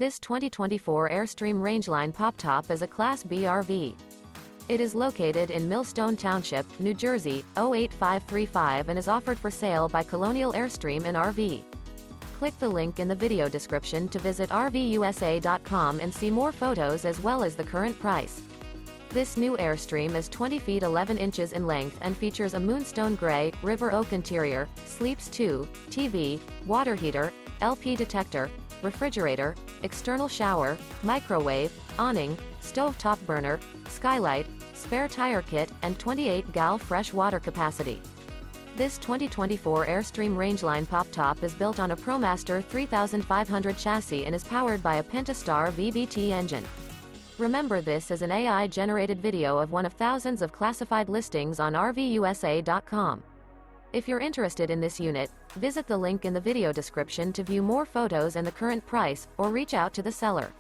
This 2024 Airstream Rangeline Pop-Top is a Class B RV. It is located in Millstone Township, New Jersey, 08535 and is offered for sale by Colonial Airstream RV. Click the link in the video description to visit RVUSA.com and see more photos as well as the current price. This new Airstream is 20 feet 11 inches in length and features a Moonstone Grey, River Oak interior, Sleeps 2, TV, water heater, LP detector, refrigerator, external shower, microwave, awning, stovetop burner, skylight, spare tire kit, and 28-gal fresh water capacity. This 2024 Airstream Rangeline Pop-Top is built on a ProMaster 3500 chassis and is powered by a Pentastar VVT engine. Remember, this is an AI-generated video of one of thousands of classified listings on RVUSA.com. If you're interested in this unit, visit the link in the video description to view more photos and the current price, or reach out to the seller.